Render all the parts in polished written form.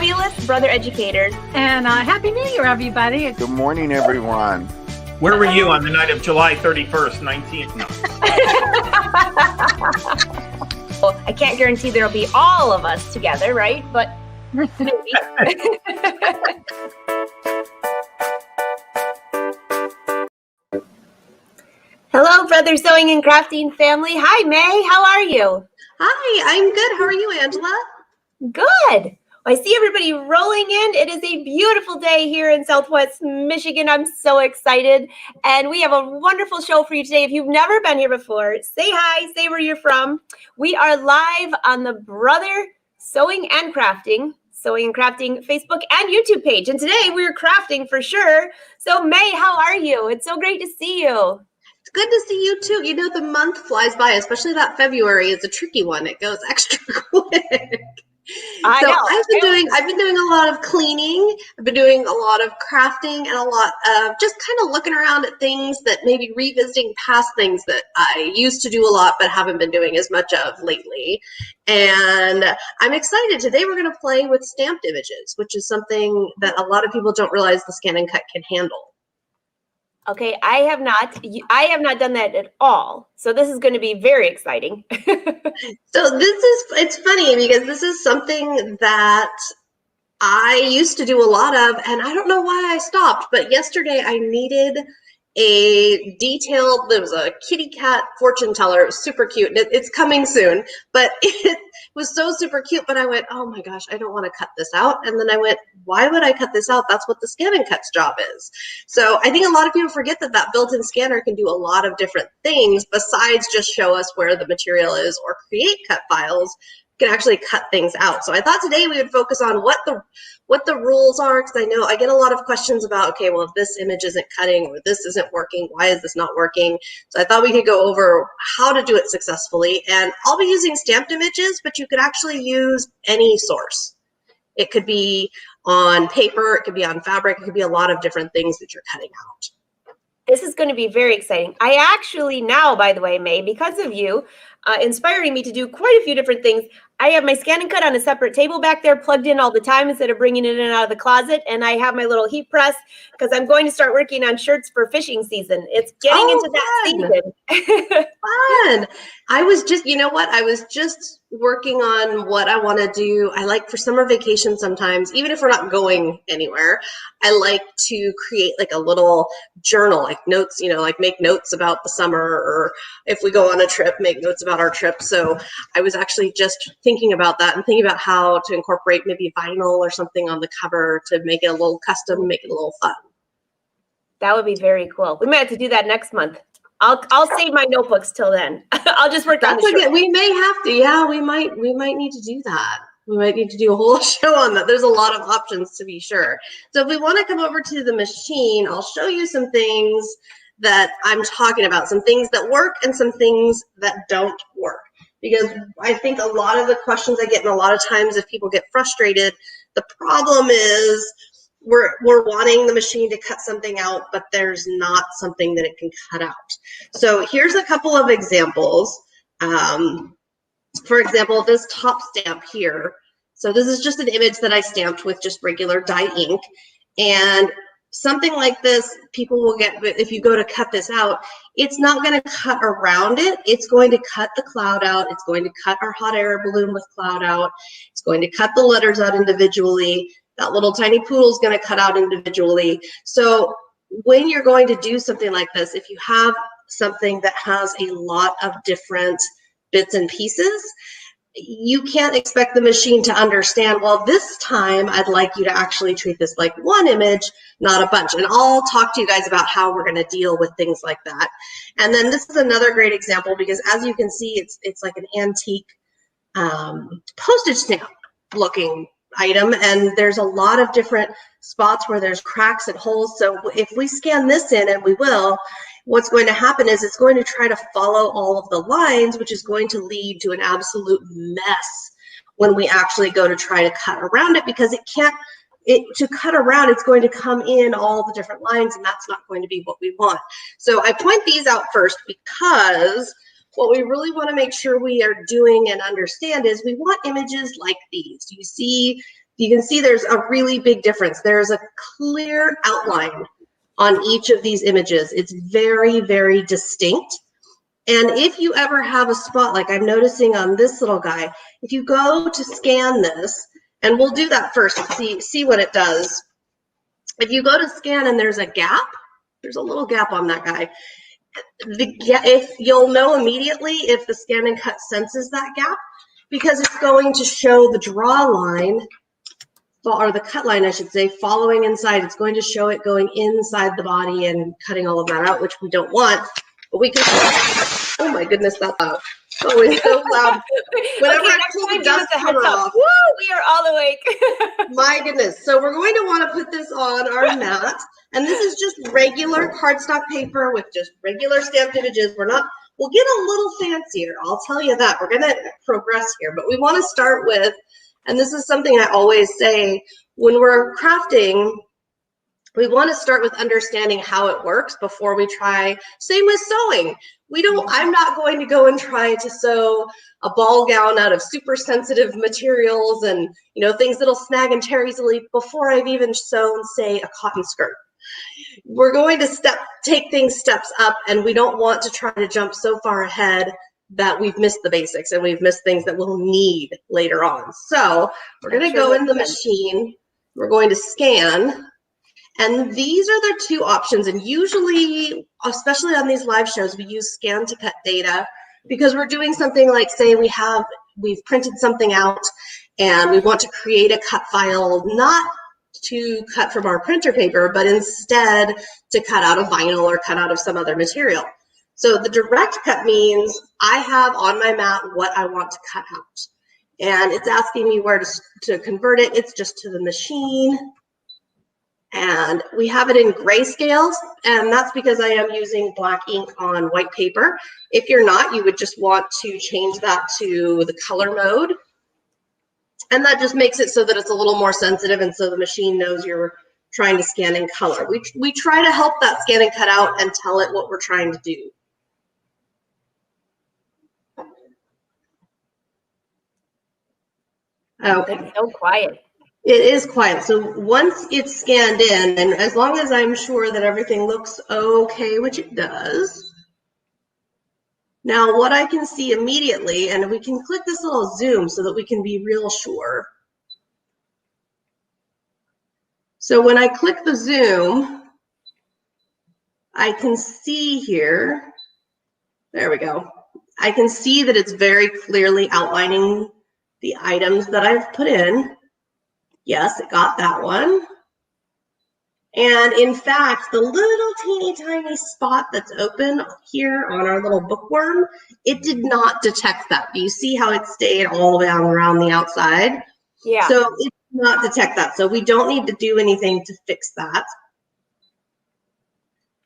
fabulous brother educators. And Happy New Year, everybody. Good morning, everyone. Where were you on the night of July 31st, 19th? No. Well, I can't guarantee there'll be all of us together, right? But maybe. Hello, Brother Sewing and Crafting family. Hi, May. How are you? Hi, I'm good. How are you, Angela? Good. I see everybody rolling in. It is a beautiful day here in Southwest Michigan. I'm so excited. And we have a wonderful show for you today. If you've never been here before, say hi, say where you're from. We are live on the Brother Sewing and Crafting Facebook and YouTube page. And today we're crafting for sure. So May, how are you? It's so great to see you. It's good to see you too. You know, the month flies by, especially that February is a tricky one. It goes extra quick. I know. I've been doing a lot of cleaning. I've been doing a lot of crafting and a lot of just kind of looking around at things that maybe revisiting past things that I used to do a lot but haven't been doing as much of lately. And I'm excited. Today we're going to play with stamped images, which is something that a lot of people don't realize the Scan and Cut can handle. Okay, I have not done that at all. So this is going to be very exciting. So it's funny because this is something that I used to do a lot of, and I don't know why I stopped, but yesterday I needed there was a kitty cat fortune teller. It was super cute. It's coming soon, but it was so super cute. But I went, oh my gosh, I don't want to cut this out. And then I went, why would I cut this out? That's what the Scan and Cut's job is. So I think a lot of people forget that built-in scanner can do a lot of different things besides just show us where the material is or create cut files. Can actually cut things out. So I thought today we would focus on what the rules are, because I know I get a lot of questions about, okay, well, if this image isn't cutting or this isn't working, why is this not working? So I thought we could go over how to do it successfully. And I'll be using stamped images, but you could actually use any source. It could be on paper, it could be on fabric, it could be a lot of different things that you're cutting out. This is going to be very exciting. I actually now, by the way, May, because of you, inspiring me to do quite a few different things, I have my Scan and Cut on a separate table back there plugged in all the time instead of bringing it in and out of the closet. And I have my little heat press because I'm going to start working on shirts for fishing season. It's getting into that season. Fun. I was just working on what I want to do. I like for summer vacation sometimes, even if we're not going anywhere, I like to create like a little journal, like notes, like make notes about the summer, or if we go on a trip, make notes about our trip. So I was actually just thinking about that and thinking about how to incorporate maybe vinyl or something on the cover to make it a little custom, make it a little fun. That would be very cool. We might have to do that next month. I'll save my notebooks till then. I'll just work on the shirt. We may have to. Yeah, we might need to do that. We might need to do a whole show on that. There's a lot of options to be sure. So if we want to come over to the machine, I'll show you some things that I'm talking about, some things that work and some things that don't work. Because I think a lot of the questions I get, and a lot of times if people get frustrated, the problem is we're wanting the machine to cut something out, but there's not something that it can cut out. So here's a couple of examples. For example, this top stamp here. So this is just an image that I stamped with just regular dye ink. And something like this, people will get, if you go to cut this out, it's not going to cut around it. It's going to cut the cloud out. It's going to cut our hot air balloon with cloud out. It's going to cut the letters out individually. That little tiny poodle is going to cut out individually. So when you're going to do something like this, if you have something that has a lot of different bits and pieces, you can't expect the machine to understand, well, this time I'd like you to actually treat this like one image, not a bunch. And I'll talk to you guys about how we're going to deal with things like that. And then this is another great example because as you can see, it's like an antique postage stamp looking item, and there's a lot of different spots where there's cracks and holes. So if we scan this in, and we will, what's going to happen is it's going to try to follow all of the lines, which is going to lead to an absolute mess when we actually go to try to cut around it, because to cut around, it's going to come in all the different lines, and that's not going to be what we want. So I point these out first because what we really want to make sure we are doing and understand is we want images like these. You see You can see there's a really big difference. There's a clear outline on each of these images. It's very, very distinct. And if you ever have a spot, like I'm noticing on this little guy, if you go to scan this, and we'll do that first to see what it does. If you go to scan and there's a gap, there's a little gap on that guy. If you'll know immediately if the scan and cut senses that gap, because it's going to show the draw line, or the cut line, I should say, following inside. It's going to show it going inside the body and cutting all of that out, which we don't want. But we can, oh my goodness, that's loud. Oh, it's so loud. Whenever I pull the dust cover off. Woo, we are all awake. My goodness. So we're going to want to put this on our mat. And this is just regular cardstock paper with just regular stamped images. We'll get a little fancier. I'll tell you that. We're going to progress here. But we want to start with, and this is something I always say, when we're crafting, we want to start with understanding how it works before we try. Same with sewing. I'm not going to go and try to sew a ball gown out of super sensitive materials and, things that'll snag and tear easily before I've even sewn, say, a cotton skirt. We're going to take things steps up, and we don't want to try to jump so far ahead that we've missed the basics and we've missed things that we'll need later on. So we're going to go in the machine. We're going to scan. And these are the two options. And usually, especially on these live shows, we use scan to cut data because we're doing something like, say, we've printed something out and we want to create a cut file, not to cut from our printer paper, but instead to cut out of vinyl or cut out of some other material. So the direct cut means I have on my mat what I want to cut out. And it's asking me where to convert it. It's just to the machine. And we have it in grayscales, and that's because I am using black ink on white paper. If you're not, you would just want to change that to the color mode. And that just makes it so that it's a little more sensitive, and so the machine knows you're trying to scan in color. We try to help that scan and cut out and tell it what we're trying to do. Okay. It's so quiet. It is quiet. So once it's scanned in, and as long as I'm sure that everything looks okay, which it does, now what I can see immediately, and we can click this little zoom so that we can be real sure. So when I click the zoom, I can see here, there we go. I can see that it's very clearly outlining the items that I've put in. Yes, it got that one. And in fact, the little teeny tiny spot that's open here on our little bookworm, it did not detect that. Do you see how it stayed all the way around the outside? Yeah. So it did not detect that. So we don't need to do anything to fix that.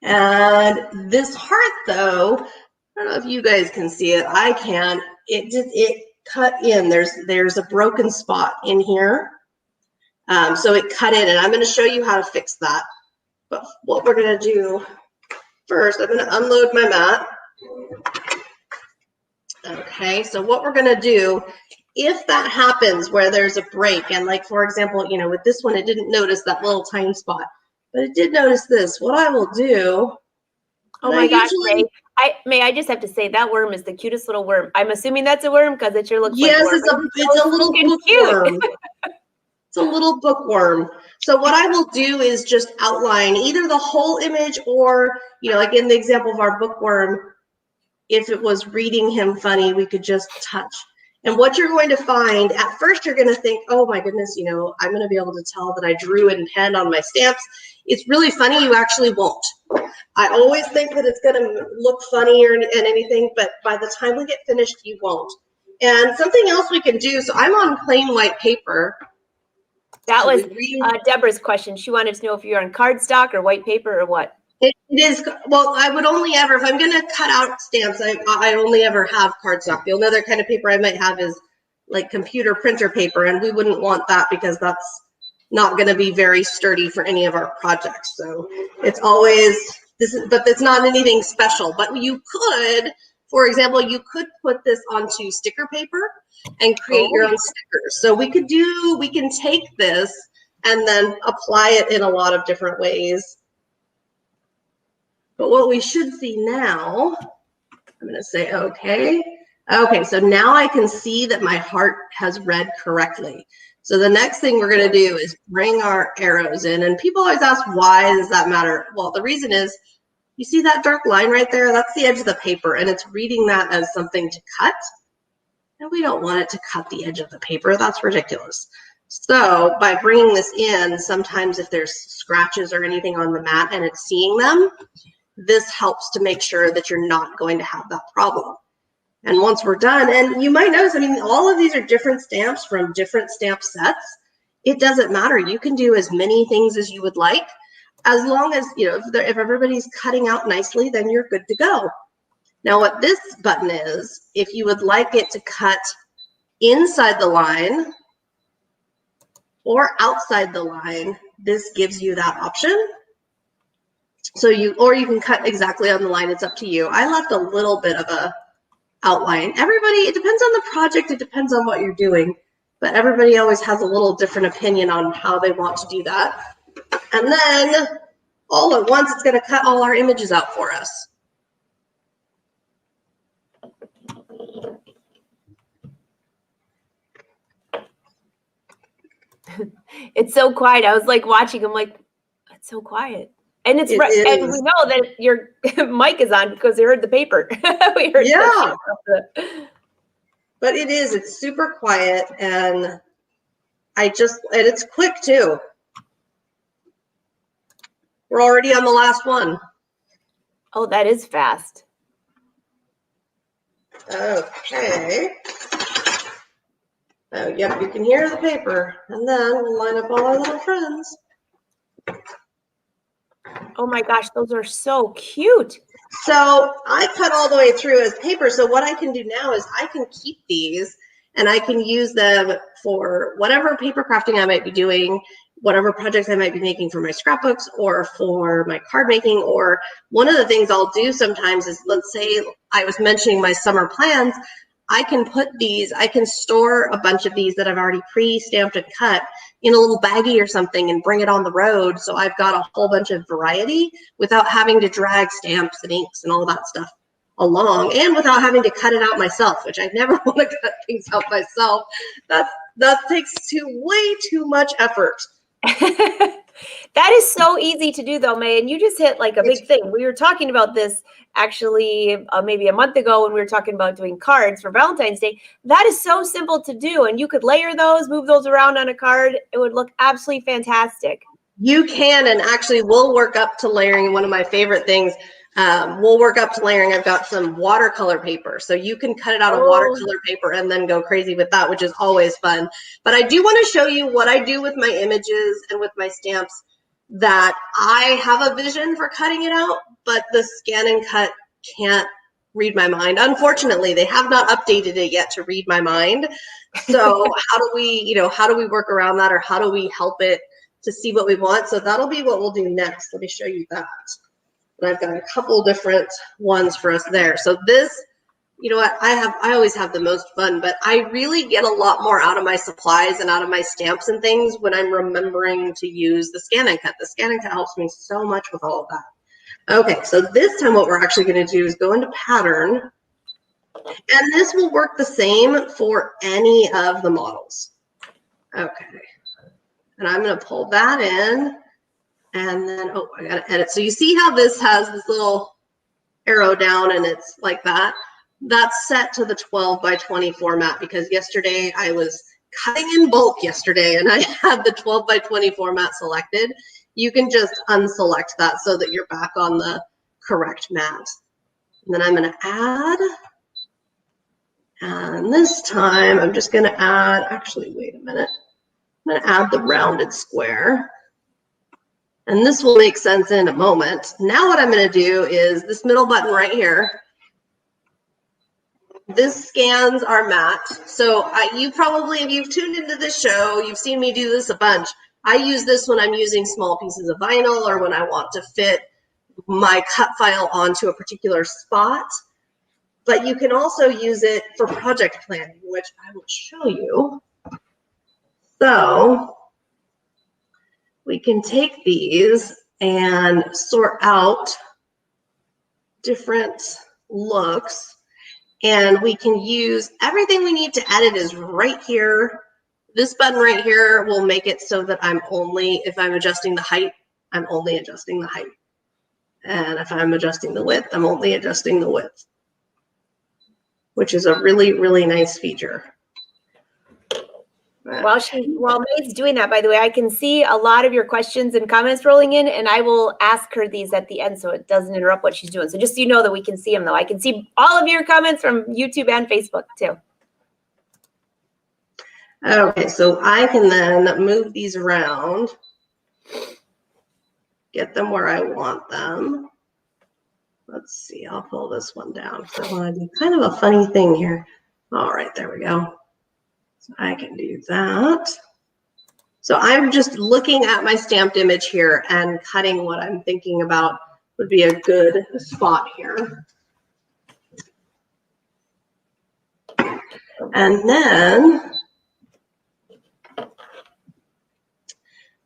And this heart, though, I don't know if you guys can see it. I can. It cut in. There's a broken spot in here. So it cut in, and I'm going to show you how to fix that. But what we're going to do first, I'm going to unload my mat. Okay, so what we're going to do, if that happens where there's a break, and like, for example, with this one, it didn't notice that little tiny spot, but it did notice this. What I will do. Oh my gosh, May I just have to say that worm is the cutest little worm. I'm assuming that's a worm because it sure looks like a worm. Yes, it's a little bookworm. It's a little bookworm. So what I will do is just outline either the whole image or, like in the example of our bookworm, if it was reading him funny, we could just touch. And what you're going to find, at first you're going to think, oh my goodness, I'm going to be able to tell that I drew in pen on my stamps. It's really funny, you actually won't. I always think that it's going to look funny and anything, but by the time we get finished, you won't. And something else we can do, so I'm on plain white paper. That was Deborah's question. She wanted to know if you're on cardstock or white paper or what. It is, well, I would only ever, if I'm going to cut out stamps, I only ever have cardstock. The only other kind of paper I might have is like computer printer paper, and we wouldn't want that because that's not going to be very sturdy for any of our projects. So it's always, but it's not anything special. But you could For example, you could put this onto sticker paper and create your own stickers. So we can take this and then apply it in a lot of different ways. But what we should see now, I'm going to say, okay. Okay, so now I can see that my heart has read correctly. So the next thing we're going to do is bring our arrows in. And people always ask, why does that matter? Well, the reason is, you see that dark line right there? That's the edge of the paper, and it's reading that as something to cut. And we don't want it to cut the edge of the paper. That's ridiculous. So by bringing this in, sometimes if there's scratches or anything on the mat and it's seeing them, this helps to make sure that you're not going to have that problem. And once we're done, and you might notice, I mean, all of these are different stamps from different stamp sets. It doesn't matter. You can do as many things as you would like. As long as, you know, if everybody's cutting out nicely, then you're good to go. Now, what this button is, if you would like it to cut inside the line or outside the line, this gives you that option. So you can cut exactly on the line. It's up to you. I left a little bit of a outline. Everybody, it depends on the project. It depends on what you're doing, but everybody always has a little different opinion on how they want to do that. And then all at once, it's going to cut all our images out for us. It's so quiet. I was like watching. I'm like, it's so quiet. And it's and we know that your mic is on because they heard the paper. We heard But it's super quiet, and it's quick too. We're already on the last one. Oh, that is fast. Okay. Oh, yep, you can hear the paper. And then we'll line up all our little friends. Oh my gosh, those are so cute. So I cut all the way through as paper. So what I can do now is I can keep these and I can use them for whatever paper crafting I might be doing, whatever projects I might be making for my scrapbooks or for my card making. Or one of the things I'll do sometimes is, let's say I was mentioning my summer plans, I can store a bunch of these that I've already pre-stamped and cut in a little baggie or something and bring it on the road. So I've got a whole bunch of variety without having to drag stamps and inks and all that stuff along, and without having to cut it out myself, which I never want to cut things out myself. That takes way too much effort. That is so easy to do though, May, and you just hit like a big thing. We were talking about this actually maybe a month ago when we were talking about doing cards for Valentine's Day. That is so simple to do, and you could layer those, move those around on a card. It would look absolutely fantastic. You can, and actually we'll work up to layering. One of my favorite things, we'll work up to layering. I've got some watercolor paper, so you can cut it out of watercolor paper and then go crazy with that, which is always fun. But I do want to show you what I do with my images and with my stamps that I have a vision for cutting it out, but the scan and cut can't read my mind. Unfortunately, they have not updated it yet to read my mind. So how do we work around that, or how do we help it to see what we want? So that'll be what we'll do next. Let me show you that. And I've got a couple different ones for us there. So this, you know what, I always have the most fun, but I really get a lot more out of my supplies and out of my stamps and things when I'm remembering to use the scan and cut. The scan and cut helps me so much with all of that. Okay, so this time what we're actually going to do is go into pattern, and this will work the same for any of the models. Okay, and I'm going to pull that in, and then, oh, I got to edit. So you see how this has this little arrow down and it's like that? That's set to the 12 by 20 format because yesterday I was cutting in bulk yesterday and I had the 12 by 20 format selected. You can just unselect that so that you're back on the correct mat. And then I'm going to add, and this time I'm just going to add, actually, wait a minute. I'm going to add the rounded square. And this will make sense in a moment. Now what I'm going to do is this middle button right here. This scans our mat. So you probably, if you've tuned into this show, you've seen me do this a bunch. I use this when I'm using small pieces of vinyl or when I want to fit my cut file onto a particular spot. but you can also use it for project planning, which I will show you. So we can take these and sort out different looks, and we can use everything we need to edit is right here. This button right here will make it so that if I'm adjusting the height, I'm only adjusting the height. And if I'm adjusting the width, I'm only adjusting the width, which is a really, really nice feature. While May's doing that, by the way, I can see a lot of your questions and comments rolling in, and I will ask her these at the end so it doesn't interrupt what she's doing. So just so you know that we can see them, though. I can see all of your comments from YouTube and Facebook, too. Okay, so I can then move these around, get them where I want them. Let's see, I'll pull this one down. So I want to do kind of a funny thing here. All right, there we go. So I can do that. So I'm just looking at my stamped image here and cutting what I'm thinking about would be a good spot here. And then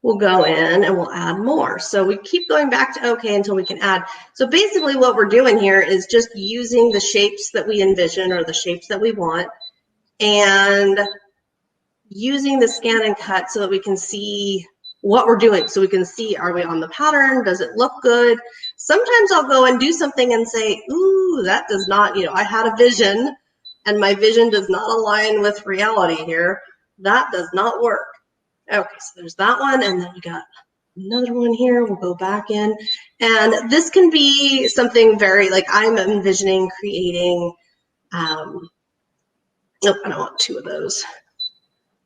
we'll go in and we'll add more. So we keep going back to OK until we can add. So basically what we're doing here is just using the shapes that we envision or the shapes that we want and using the scan and cut so that we can see what we're doing. So we can see, are we on the pattern? Does it look good? Sometimes I'll go and do something and say, ooh, that does not, I had a vision and my vision does not align with reality here. That does not work. Okay, so there's that one, and then we got another one here. We'll go back in, and this can be something very, like I'm envisioning creating, nope, I don't want two of those.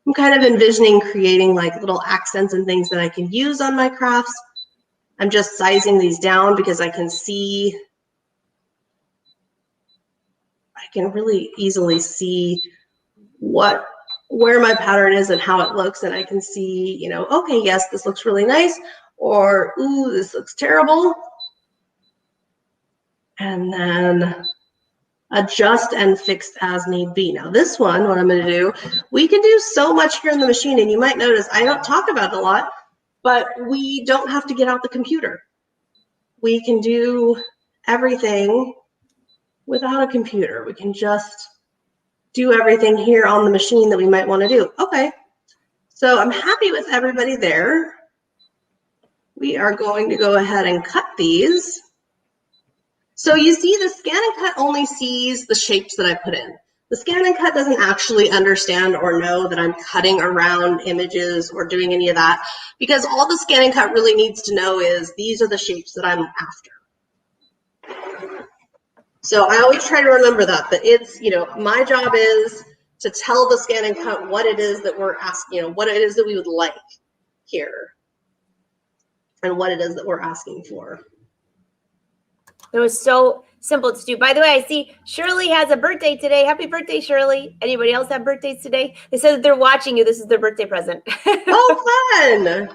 I'm kind of envisioning creating like little accents and things that I can use on my crafts. I'm just sizing these down because I can see, I can really easily see where my pattern is and how it looks, and I can see, okay, yes, this looks really nice, or ooh, this looks terrible. And then adjust and fix as need be. Now this one, what I'm going to do, we can do so much here in the machine, and you might notice I don't talk about it a lot, but we don't have to get out the computer. We can do everything without a computer. We can just do everything here on the machine that we might want to do. Okay, so I'm happy with everybody there. We are going to go ahead and cut these. So you see the scan and cut only sees the shapes that I put in. The scan and cut doesn't actually understand or know that I'm cutting around images or doing any of that, because all the scan and cut really needs to know is these are the shapes that I'm after. So I always try to remember that it's, my job is to tell the scan and cut what it is that we're asking, what it is that we would like here and what it is that we're asking for. It was so simple to do. By the way, I see Shirley has a birthday today. Happy birthday, Shirley. Anybody else have birthdays today? They said that they're watching you. This is their birthday present. Oh, fun.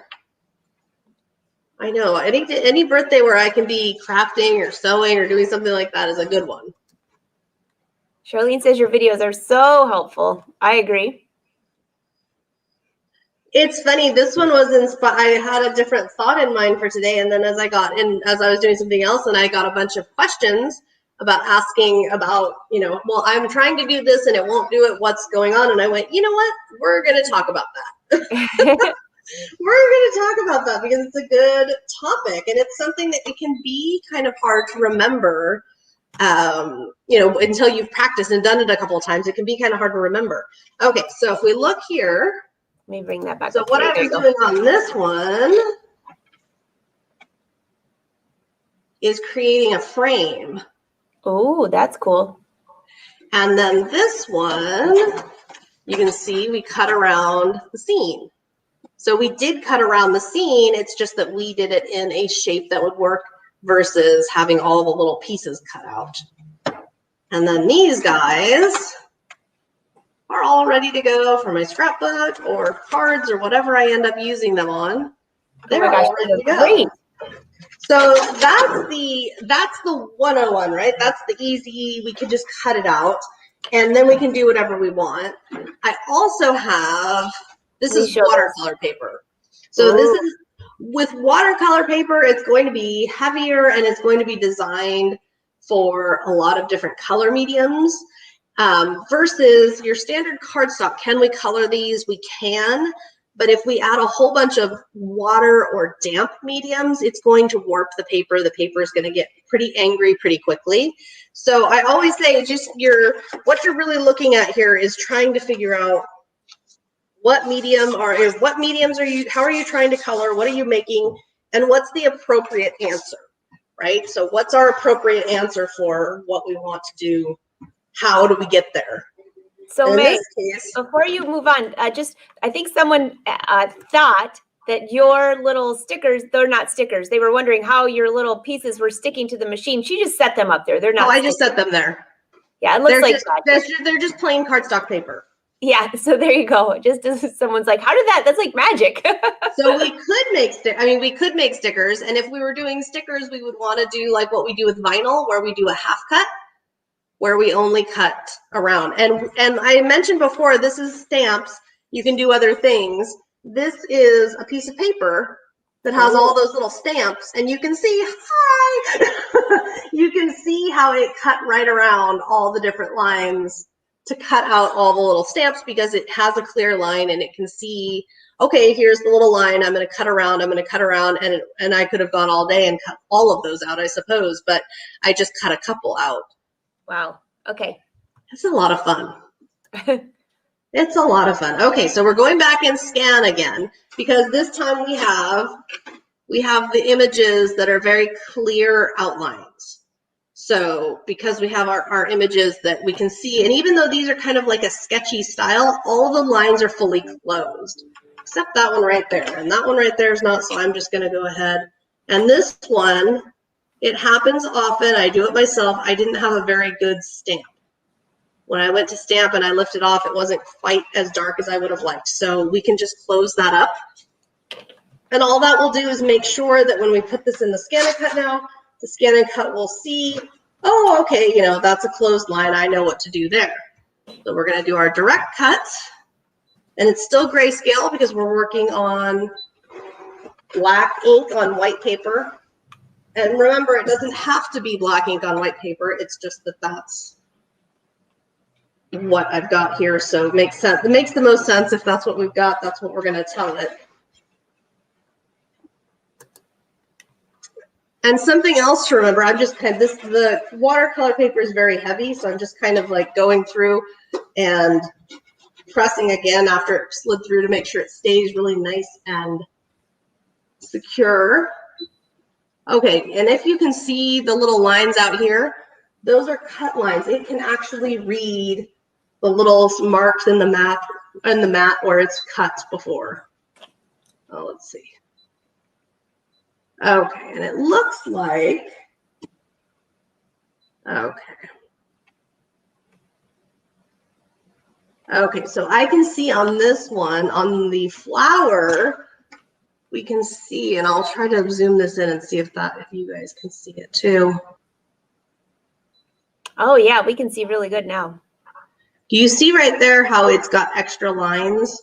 I know. Any birthday where I can be crafting or sewing or doing something like that is a good one. Charlene says your videos are so helpful. I agree. It's funny. This one was inspired. I had a different thought in mind for today, and then as I was doing something else, and I got a bunch of questions about asking about, well, I'm trying to do this and it won't do it. What's going on? And I went, you know what? We're going to talk about that. We're going to talk about that because it's a good topic, and it's something that it can be kind of hard to remember. Until you've practiced and done it a couple of times, it can be kind of hard to remember. Okay, so if we look here. Let me bring that back. So what I was doing on this one is creating a frame. Oh, that's cool. And then this one, you can see we cut around the scene. So we did cut around the scene. It's just that we did it in a shape that would work versus having all the little pieces cut out. And then these guys are all ready to go for my scrapbook or cards or whatever I end up using them on. They're all ready to go. Great. So that's the 101, right? That's the easy, we can just cut it out and then we can do whatever we want. I also have, this is watercolor paper. So this is, with watercolor paper, it's going to be heavier and it's going to be designed for a lot of different color mediums versus your standard cardstock. Can we color these? We can. But if we add a whole bunch of water or damp mediums, it's going to warp the paper. The paper is going to get pretty angry pretty quickly. So I always say just what you're really looking at here is trying to figure out what mediums are you, how are you trying to color, what are you making, and what's the appropriate answer, right? So what's our appropriate answer for what we want to do? How do we get there? So May, before you move on, I think someone thought that your little stickers, they're not stickers. They were wondering how your little pieces were sticking to the machine. She just set them up there. They're not. Oh, I just set them there. Yeah, it looks they're just plain cardstock paper. Yeah, so there you go. Just someone's like, how did that's like magic. So we could make stickers, and if we were doing stickers, we would want to do like what we do with vinyl, where we do a half cut, where we only cut around. And I mentioned before, this is stamps. You can do other things. This is a piece of paper that has all those little stamps, and you can see, you can see how it cut right around all the different lines to cut out all the little stamps, because it has a clear line and it can see, okay, here's the little line, I'm going to cut around, and I could have gone all day and cut all of those out, I suppose, but I just cut a couple out. Wow. Okay. It's a lot of fun. It's a lot of fun. Okay, so we're going back and scan again, because this time we have the images that are very clear outlines. So because we have our images that we can see, and even though these are kind of like a sketchy style, all the lines are fully closed, except that one right there. And that one right there is not, so I'm just going to go ahead. And this one, it happens often. I do it myself. I didn't have a very good stamp. When I went to stamp and I lifted off, it wasn't quite as dark as I would have liked. So we can just close that up. And all that will do is make sure that when we put this in the scan and cut now, the scan and cut will see, oh, okay, that's a closed line. I know what to do there. So we're going to do our direct cut. And it's still grayscale because we're working on black ink on white paper. And remember, it doesn't have to be black ink on white paper. It's just that that's what I've got here. So it makes sense. It makes the most sense if that's what we've got. That's what we're going to tell it. And something else to remember, I'm just kind of, the watercolor paper is very heavy, so I'm just kind of like going through and pressing again after it slid through to make sure it stays really nice and secure. Okay, and if you can see the little lines out here, those are cut lines. It can actually read the little marks in the mat where it's cut before. Oh, let's see. Okay, and it looks like, okay, so I can see on this one, on the flower, we can see, and I'll try to zoom this in and see if you guys can see it too. Oh yeah, we can see really good now. Do you see right there how it's got extra lines?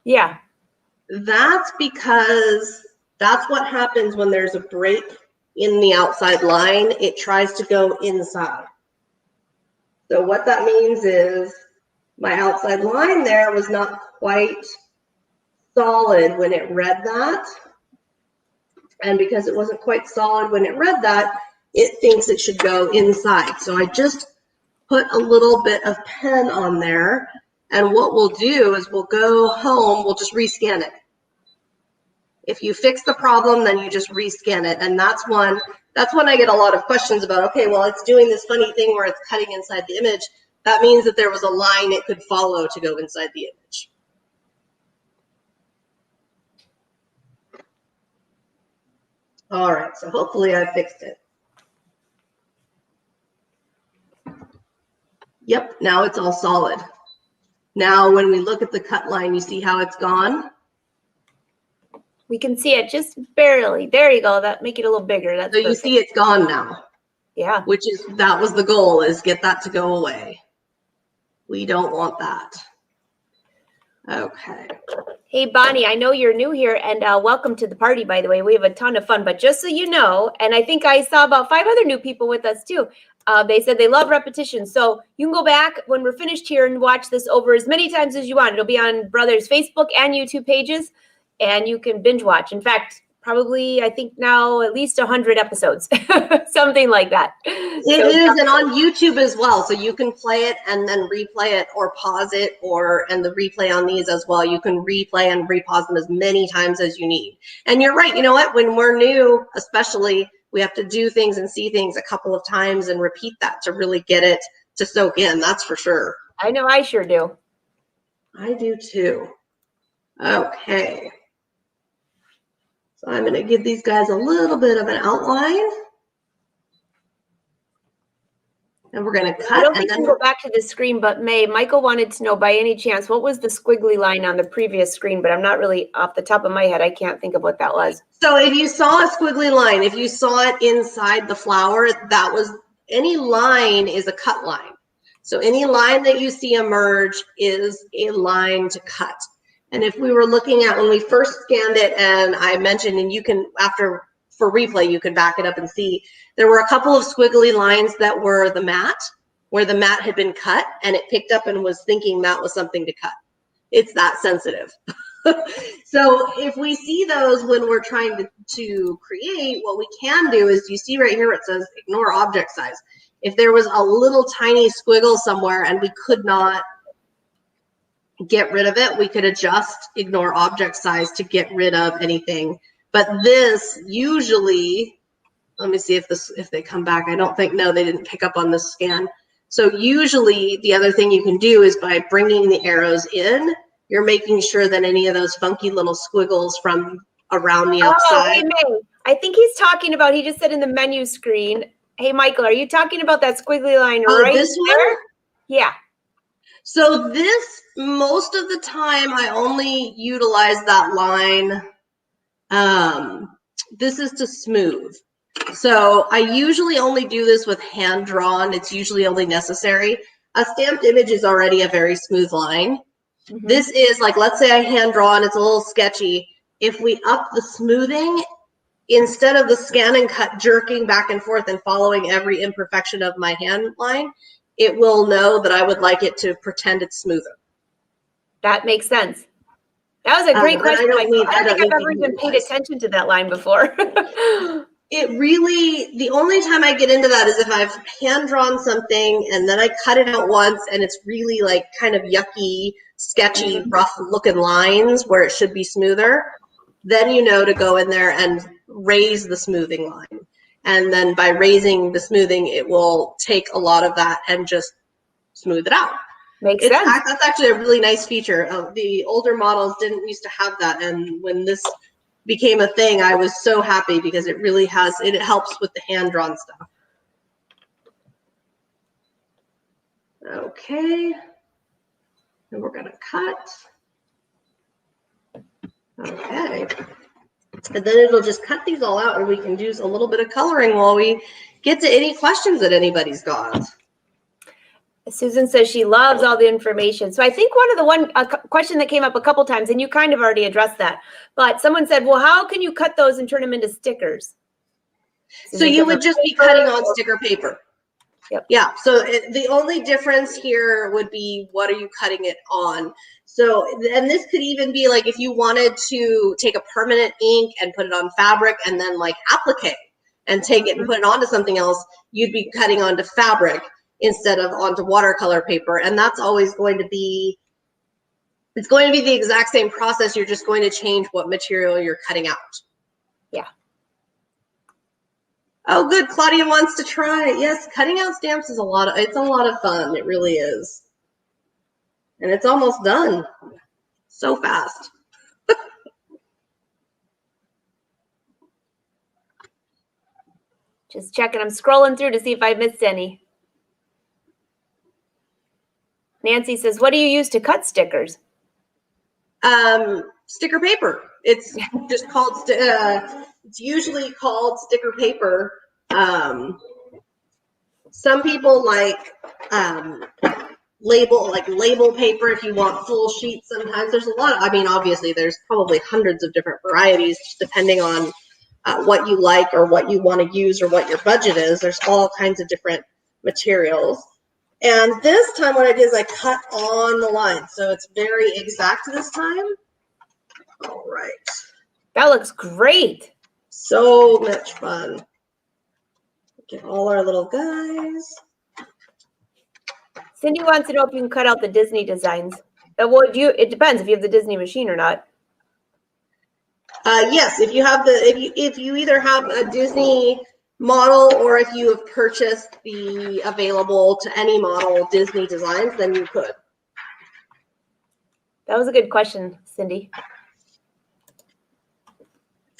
Yeah. That's because that's what happens when there's a break in the outside line. It tries to go inside. So what that means is my outside line there was not quite solid when it read that. And because it wasn't quite solid when it read that, it thinks it should go inside. So I just put a little bit of pen on there. And what we'll do is we'll go home, we'll just rescan it. If you fix the problem, then you just rescan it. And that's when I get a lot of questions about, okay, well, it's doing this funny thing where it's cutting inside the image. That means that there was a line it could follow to go inside the image. All right, so hopefully I fixed it. Yep, now it's all solid. Now when we look at the cut line, you see how it's gone? We can see it just barely. There you go. That make it a little bigger. That's So you perfect. see it's gone now. Yeah. That was the goal, is get that to go away. We don't want that. Okay. Hey, Bonnie, I know you're new here, and welcome to the party, by the way. We have a ton of fun, but just so you know, and I think I saw about 5 other new people with us too. They said they love repetition. So you can go back when we're finished here and watch this over as many times as you want. It'll be on Brothers Facebook and YouTube pages, and you can binge watch. In fact, probably, I think now at least 100 episodes, something like that. It is, and on YouTube as well. So you can play it and then replay it, or pause it, and the replay on these as well. You can replay and repause them as many times as you need. And you're right. You know what? When we're new, especially, we have to do things and see things a couple of times and repeat that to really get it to soak in. That's for sure. I know I sure do. I do too. Okay. So I'm going to give these guys a little bit of an outline. And we're going to cut. I don't think we can go back to the screen, but Michael wanted to know by any chance, what was the squiggly line on the previous screen? But I'm not really off the top of my head. I can't think of what that was. So if you saw a squiggly line, if you saw it inside the flower, that was, any line is a cut line. So any line that you see emerge is a line to cut. And if we were looking at when we first scanned it, and I mentioned, and you can, for replay, you can back it up and see, there were a couple of squiggly lines that were the mat, where the mat had been cut, and it picked up and was thinking that was something to cut. It's that sensitive. So if we see those when we're trying to create, what we can do is, you see right here it says ignore object size. If there was a little tiny squiggle somewhere and we could not get rid of it, we could adjust ignore object size to get rid of anything. But this usually, let me see if they come back. I don't think, no, they didn't pick up on this scan. So usually the other thing you can do is, by bringing the arrows in, you're making sure that any of those funky little squiggles from around the outside. Oh, hey, I think he's talking about, he just said in the menu screen. Hey, Michael, are you talking about that squiggly line right this there? one? Yeah. So this, most of the time, I only utilize that line. This is to smooth. So I usually only do this with hand drawn. It's usually only necessary. A stamped image is already a very smooth line. Mm-hmm. This is like, let's say I hand draw and it's a little sketchy. If we up the smoothing, instead of the scan and cut jerking back and forth and following every imperfection of my hand line, it will know that I would like it to pretend it's smoother. That makes sense. That was a great question. I don't think I've ever even paid attention to that line before. It really, the only time I get into that is if I've hand drawn something and then I cut it out once and it's really like kind of yucky, sketchy, rough looking lines where it should be smoother. Then you know to go in there and raise the smoothing line. And then by raising the smoothing, it will take a lot of that and just smooth it out. Makes sense. That's actually a really nice feature. The older models didn't used to have that. And when this became a thing, I was so happy, because it really has, it helps with the hand-drawn stuff. Okay. And we're going to cut. Okay. And then it'll just cut these all out, and we can do a little bit of coloring while we get to any questions that anybody's got. Susan says she loves all the information. So I think a question that came up a couple times, and you kind of already addressed that, but someone said, well, how can you cut those and turn them into stickers? So you would just be cutting on sticker paper. Yep. Yeah. So the only difference here would be, what are you cutting it on? So, and this could even be like, if you wanted to take a permanent ink and put it on fabric and then like applique and take it and put it onto something else, you'd be cutting onto fabric instead of onto watercolor paper. And that's always going to be, it's going to be the exact same process. You're just going to change what material you're cutting out. Yeah. Oh, good. Claudia wants to try. Yes, cutting out stamps is it's a lot of fun. It really is. And it's almost done. So fast. Just checking. I'm scrolling through to see if I missed any. Nancy says, what do you use to cut stickers? Sticker paper. It's just called, it's usually called sticker paper. Some people like label paper if you want full sheets. Sometimes there's a lot. I mean, obviously there's probably hundreds of different varieties depending on what you like or what you want to use or what your budget is. There's all kinds of different materials. And this time what I did is I cut on the line. So it's very exact this time. All right. That looks great. So much fun. Get all our little guys. Cindy wants to know if you can cut out the Disney designs. Well, it depends if you have the Disney machine or not. Yes, if you have if you either have a Disney model or if you have purchased the available to any model Disney designs, then you could. That was a good question, Cindy.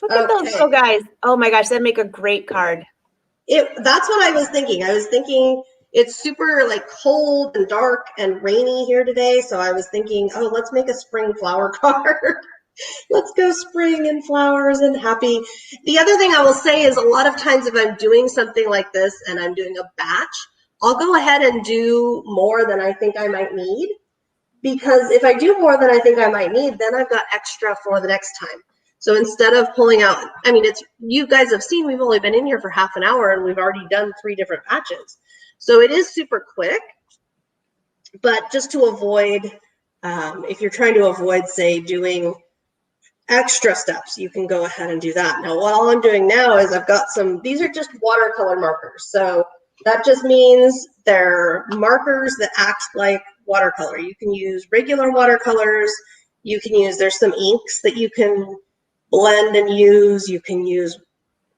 Look at those little guys. Oh my gosh, that'd make a great card. That's what I was thinking. I was thinking it's super like cold and dark and rainy here today. So I was thinking, oh, let's make a spring flower card. Let's go spring and flowers and happy. The other thing I will say is a lot of times if I'm doing something like this and I'm doing a batch, I'll go ahead and do more than I think I might need. Because if I do more than I think I might need, then I've got extra for the next time. So instead of pulling out, I mean, you guys have seen we've only been in here for half an hour and we've already done 3 different batches. So it is super quick, but just to avoid, if you're trying to avoid, say, doing extra steps, you can go ahead and do that. Now, what all I'm doing now is I've got these are just watercolor markers. So that just means they're markers that act like watercolor. You can use regular watercolors. You can use, there's some inks that you can blend and use. You can use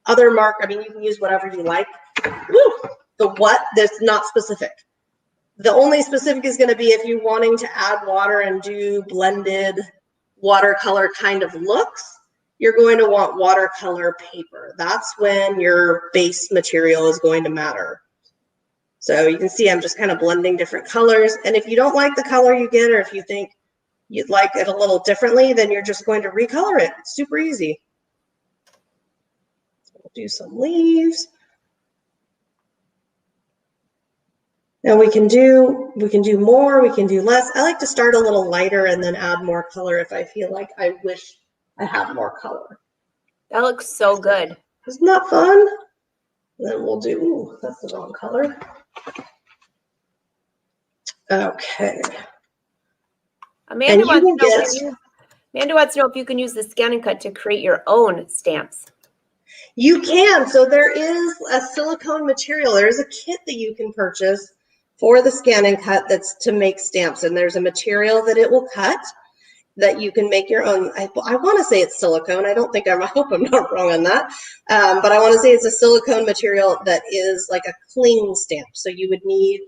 other I mean, you can use whatever you like. Woo! The what, that's not specific. The only specific is going to be if you're wanting to add water and do blended watercolor kind of looks, you're going to want watercolor paper. That's when your base material is going to matter. So you can see I'm just kind of blending different colors. And if you don't like the color you get, or if you think you'd like it a little differently, then you're just going to recolor it. It's super easy. So we'll do some leaves. Now we can do more, we can do less. I like to start a little lighter and then add more color if I feel like I wish I had more color. That looks so good. Isn't that fun? Then we'll do, ooh, that's the wrong color. Okay. Amanda wants to know if you can use the scan and cut to create your own stamps. You can. So there is a silicone material. There's a kit that you can purchase for the scan and cut that's to make stamps. And there's a material that it will cut that you can make your own. I want to say it's silicone. I hope I'm not wrong on that. But I want to say it's a silicone material that is like a cling stamp. So you would need,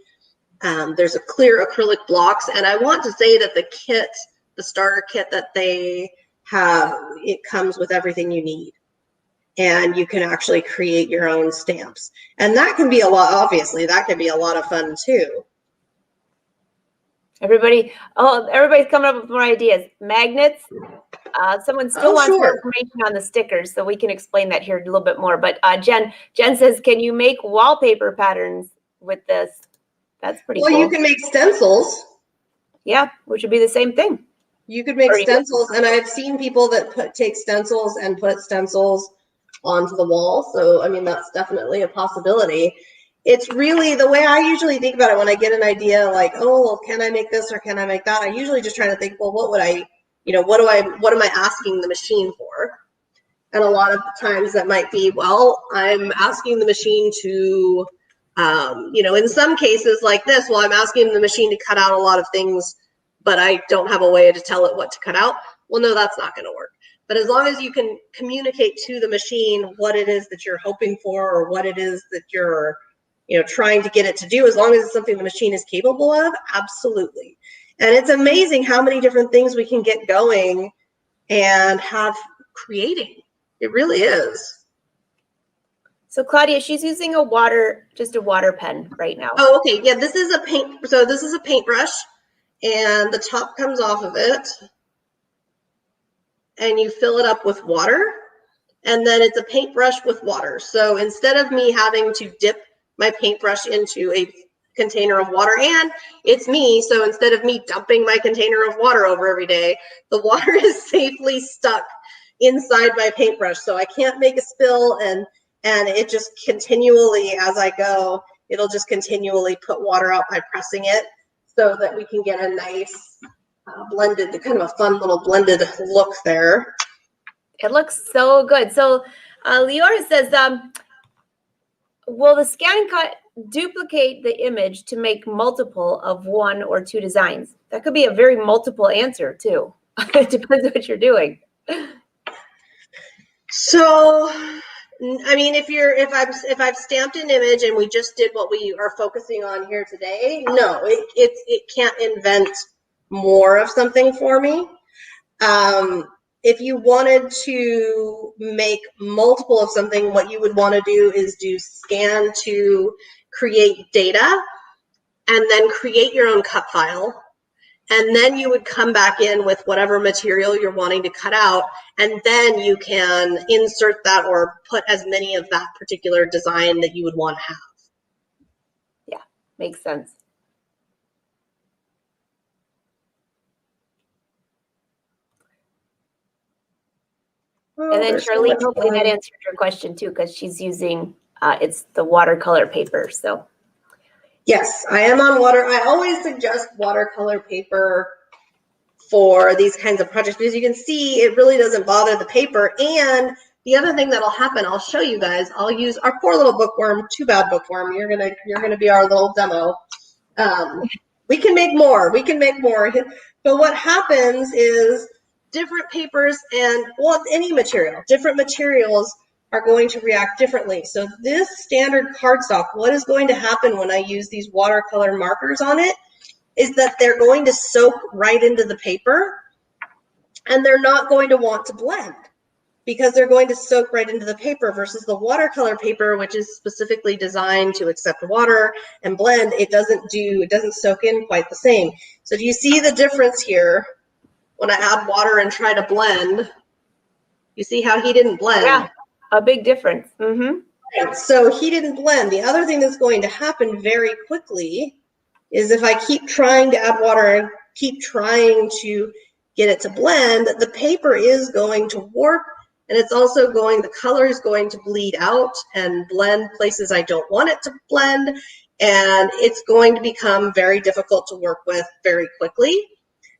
there's a clear acrylic blocks. And I want to say that the kit, the starter kit that they have, it comes with everything you need. And you can actually create your own stamps. And that can be a lot, obviously, that can be a lot of fun too. Everybody's coming up with more ideas. Magnets. Someone still wants more information on the stickers, so we can explain that here a little bit more. But Jen says, can you make wallpaper patterns with this? That's pretty cool. Well, you can make stencils. Yeah, which would be the same thing. You could make stencils, and I've seen people that take stencils and put stencils onto the wall. So, I mean, that's definitely a possibility. It's really the way I usually think about it when I get an idea like, oh, well, can I make this or can I make that? I usually just try to think, well, what am I asking the machine for? And a lot of times that might be, well, I'm asking the machine to, in some cases like this, well, I'm asking the machine to cut out a lot of things, but I don't have a way to tell it what to cut out. Well, no, that's not going to work. But as long as you can communicate to the machine what it is that you're hoping for or what it is that you're, trying to get it to do, as long as it's something the machine is capable of, absolutely. And it's amazing how many different things we can get going and have creating. It really is. So Claudia, she's using just a water pen right now. Oh, okay. Yeah, this is a paintbrush and the top comes off of it. and you fill it up with water, and then it's a paintbrush with water. So instead of me having to dip my paintbrush into a container of water, and it's me, so instead of me dumping my container of water over every day, the water is safely stuck inside my paintbrush, so I can't make a spill, and it just continually, as I go, it'll just continually put water out by pressing it, so that we can get a nice blended, kind of a fun little blended look there. It looks so good. So Leora says, will the scan cut duplicate the image to make multiple of one or two designs? That could be a very multiple answer too. It depends what you're doing. So, I mean, if I've stamped an image and we just did what we are focusing on here today, no, it can't invent more of something for me. If you wanted to make multiple of something, what you would want to do is do scan to create data, and then create your own cut file. And then you would come back in with whatever material you're wanting to cut out, and then you can insert that or put as many of that particular design that you would want to have. Yeah, makes sense. And then Charlene, hopefully that answered your question too, because she's using, it's the watercolor paper, so. Yes, I am on I always suggest watercolor paper for these kinds of projects, because you can see it really doesn't bother the paper. And the other thing that'll happen, I'll show you guys, I'll use our poor little bookworm, too bad bookworm, you're gonna be our little demo. We can make more, but what happens is different papers and, well, any material, different materials are going to react differently. So this standard cardstock, what is going to happen when I use these watercolor markers on it is that they're going to soak right into the paper, and they're not going to want to blend because they're going to soak right into the paper, versus the watercolor paper, which is specifically designed to accept water and blend. It doesn't soak in quite the same. So do you see the difference here? When I add water and try to blend, you see how he didn't blend? Yeah, a big difference. Mm-hmm. Right, so he didn't blend. The other thing that's going to happen very quickly is if I keep trying to add water and keep trying to get it to blend, the paper is going to warp, and it's also the color is going to bleed out and blend places I don't want it to blend, and it's going to become very difficult to work with very quickly.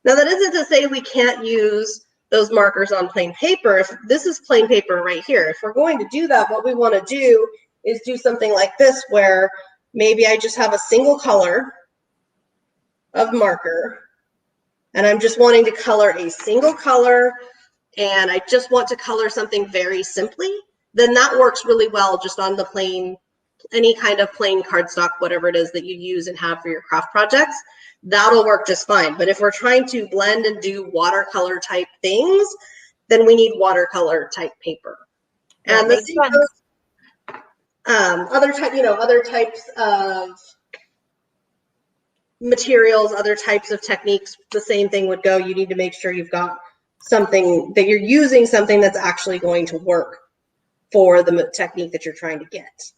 Now, that isn't to say we can't use those markers on plain paper. If this is plain paper right here, if we're going to do that, what we want to do is do something like this, where maybe I just have a single color of marker, and I'm just wanting to color a single color, and I just want to color something very simply, then that works really well just on the plain, any kind of plain cardstock, whatever it is that you use and have for your craft projects. That'll work just fine. But if we're trying to blend and do watercolor type things, then we need watercolor type paper. And the same goes, other types of materials, other types of techniques, the same thing would go. You need to make sure you've got something that you're using, something that's actually going to work for the technique that you're trying to get.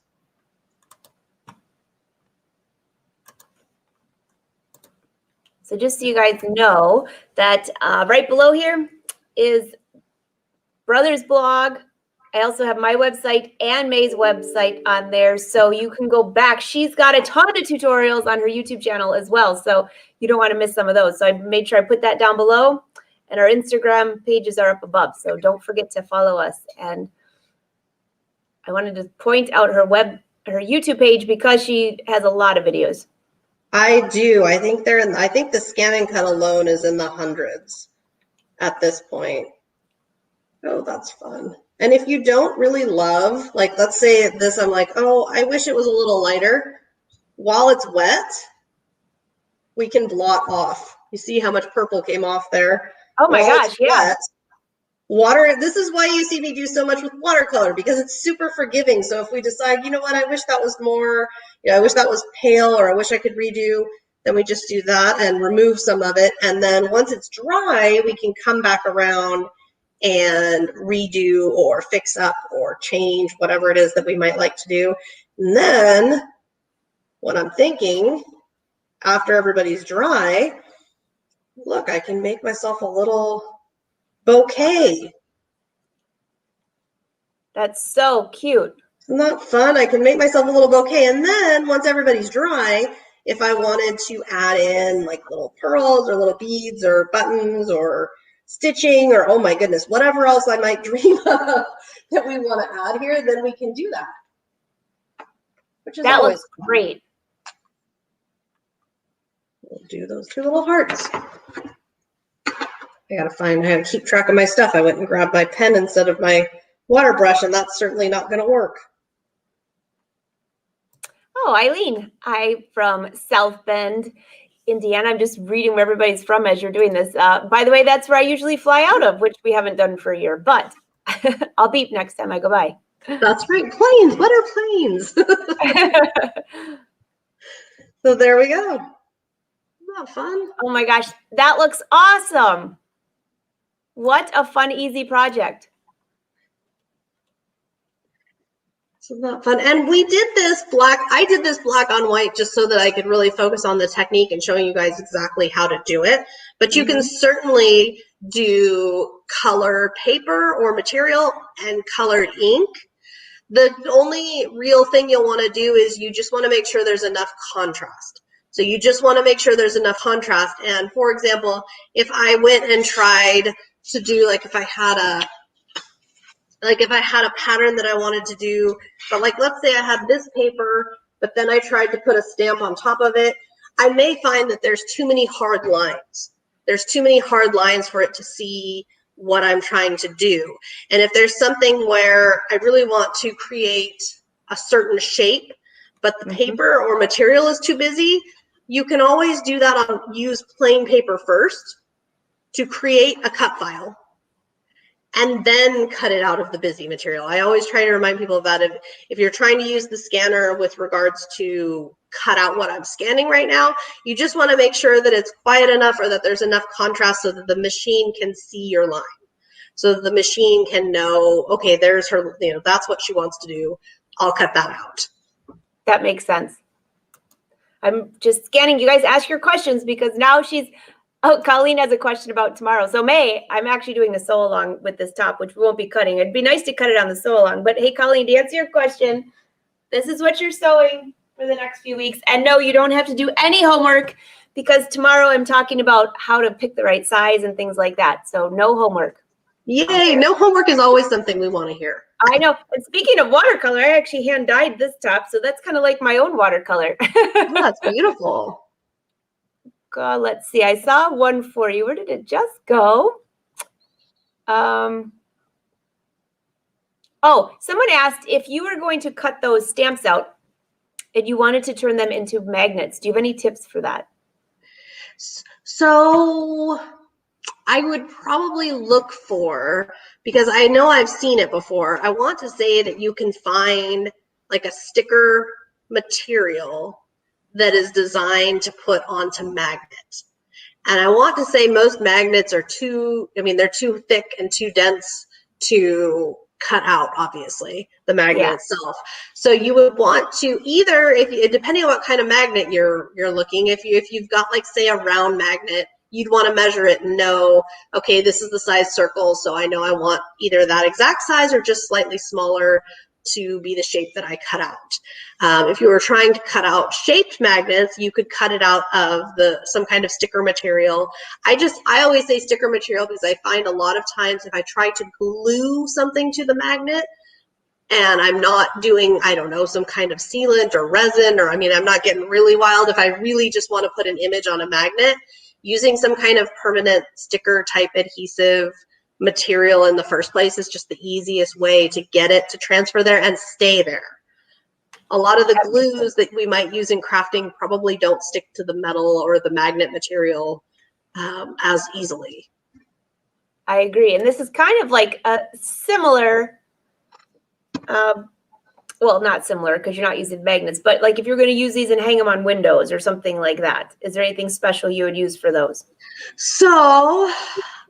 So just so you guys know that right below here is Brother's blog. I also have my website and May's website on there, so you can go back. She's got a ton of tutorials on her YouTube channel as well, so you don't want to miss some of those. So I made sure I put that down below, and our Instagram pages are up above, so don't forget to follow us. And I wanted to point out her YouTube page because she has a lot of videos. I do. I think the scan and cut alone is in the hundreds at this point. Oh, that's fun. And if you don't really love, like, let's say this, I'm like, oh, I wish it was a little lighter. While it's wet, we can blot off. You see how much purple came off there? Oh my gosh, yeah. Wet, water, this is why you see me do so much with watercolor, because it's super forgiving. So if we decide, you know what, I wish that was more, I wish that was pale, or I wish I could redo, then we just do that and remove some of it. And then once it's dry, we can come back around and redo or fix up or change whatever it is that we might like to do. And then what I'm thinking, after everybody's dry, look, I can make myself a little bouquet. That's so cute. Isn't that fun? I can make myself a little bouquet. And then once everybody's dry, if I wanted to add in like little pearls or little beads or buttons or stitching or, oh my goodness, whatever else I might dream of that we want to add here, then we can do that. Which is That always looks fun. great. We'll do those two little hearts. I gotta find how to keep track of my stuff. I went and grabbed my pen instead of my water brush, and that's certainly not gonna work. Oh, Eileen, I'm from South Bend, Indiana. I'm just reading where everybody's from as you're doing this. By the way, that's where I usually fly out of, which we haven't done for a year, but I'll beep next time I go by. That's right, planes. What are planes? So there we go. Isn't that fun? Oh my gosh, that looks awesome. What a fun, easy project. Isn't that fun? And we did this black, I did this black on white just so that I could really focus on the technique and showing you guys exactly how to do it. But you can certainly do colored paper or material and colored ink. The only real thing you'll want to do is you just want to make sure there's enough contrast. So you just want to make sure there's enough contrast. And for example, if I went and tried to do, like if I had a pattern that I wanted to do, but like let's say I had this paper, but then I tried to put a stamp on top of it, I may find that there's too many hard lines. There's too many hard lines for it to see what I'm trying to do. And if there's something where I really want to create a certain shape, but the paper or material is too busy, you can always do that use plain paper first to create a cut file and then cut it out of the busy material. I always try to remind people of that. If you're trying to use the scanner with regards to cut out what I'm scanning right now, you just want to make sure that it's quiet enough or that there's enough contrast so that the machine can see your line. So that the machine can know, okay, there's her, that's what she wants to do. I'll cut that out. That makes sense. I'm just scanning. You guys ask your questions because now Colleen has a question about tomorrow. So May, I'm actually doing a sew along with this top, which we won't be cutting. It'd be nice to cut it on the sew along. But hey, Colleen, to answer your question, this is what you're sewing for the next few weeks. And no, you don't have to do any homework because tomorrow I'm talking about how to pick the right size and things like that. So no homework. Yay, no homework is always something we want to hear. I know. And speaking of watercolor, I actually hand dyed this top. So that's kind of like my own watercolor. Oh, that's beautiful. God, let's see. I saw one for you. Where did it just go? Oh, someone asked if you were going to cut those stamps out and you wanted to turn them into magnets. Do you have any tips for that? So I would probably look for, because I know I've seen it before, I want to say that you can find like a sticker material that is designed to put onto magnets. And I want to say most magnets are they're too thick and too dense to cut out, obviously, the magnet itself. So you would want to either, depending on what kind of magnet you're looking, if you've got like say a round magnet, you'd want to measure it and know, okay, this is the size circle, so I know I want either that exact size or just slightly smaller to be the shape that I cut out. If you were trying to cut out shaped magnets, you could cut it out of some kind of sticker material. I always say sticker material because I find a lot of times if I try to glue something to the magnet and I'm not doing, I don't know, some kind of sealant or resin, or I'm not getting really wild. If I really just want to put an image on a magnet, using some kind of permanent sticker type adhesive material in the first place is just the easiest way to get it to transfer there and stay there. A lot of the glues that we might use in crafting probably don't stick to the metal or the magnet material as easily. I agree. And this is kind of like a similar, well, not similar because you're not using magnets, but like if you're going to use these and hang them on windows or something like that, is there anything special you would use for those? So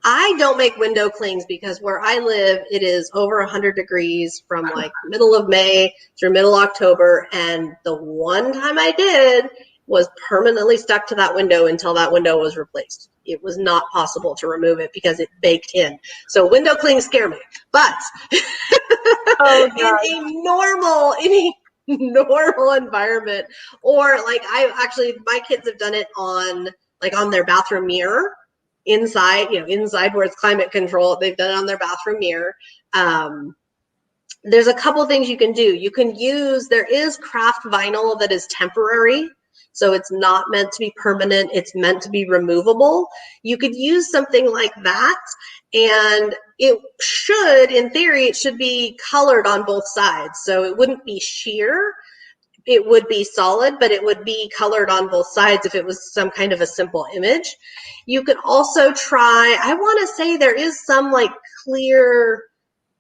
I I don't make window clings because where I live, it is over 100 degrees from like middle of May through middle October. And the one time I did was permanently stuck to that window until that window was replaced. It was not possible to remove it because it baked in. So window clings scare me. But Oh, in a normal environment, or like my kids have done it on their bathroom mirror inside where it's climate controlled. They've done it on their bathroom mirror. There's a couple things you can do. There is craft vinyl that is temporary. So it's not meant to be permanent. It's meant to be removable. You could use something like that, and in theory, it should be colored on both sides. So it wouldn't be sheer. It would be solid, but it would be colored on both sides if it was some kind of a simple image. You could also try, I want to say there is some like clear,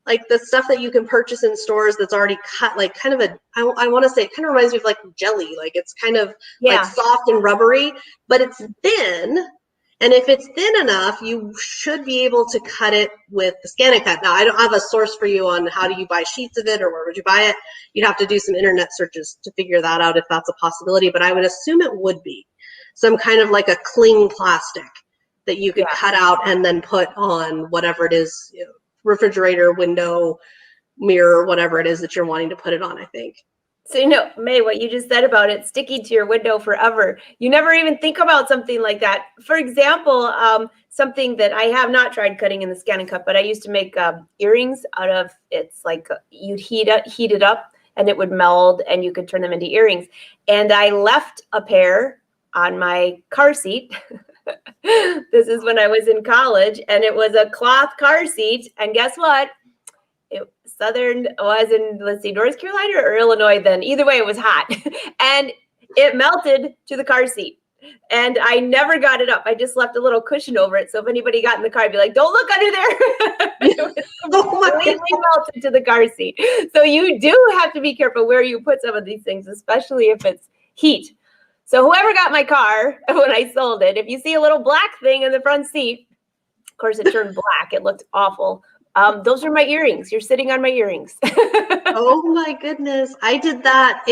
like the stuff that you can purchase in stores that's already cut, like kind of I want to say it kind of reminds me of like jelly. Like it's kind of like soft and rubbery, but it's thin. And if it's thin enough, you should be able to cut it with the Scan and Cut. Now, I don't have a source for you on how do you buy sheets of it or where would you buy it. You'd have to do some internet searches to figure that out if that's a possibility, but I would assume it would be some kind of like a cling plastic that you could cut out and then put on whatever it is, refrigerator, window, mirror, whatever it is that you're wanting to put it on, I think. So, May, what you just said about it sticking to your window forever, you never even think about something like that. For example, something that I have not tried cutting in the Scan and Cut, but I used to make earrings out of, it's like you'd heat it up and it would meld and you could turn them into earrings. And I left a pair on my car seat. This is when I was in college, and it was a cloth car seat. And guess what? Was in, North Carolina or Illinois then. Either way, it was hot. And it melted to the car seat. And I never got it up. I just left a little cushion over it. So if anybody got in the car, I'd be like, don't look under there. It was completely melted to the car seat. So you do have to be careful where you put some of these things, especially if it's heat. So whoever got my car when I sold it, if you see a little black thing in the front seat, of course it turned black. It looked awful. Those are my earrings. You're sitting on my earrings. Oh my goodness. I did that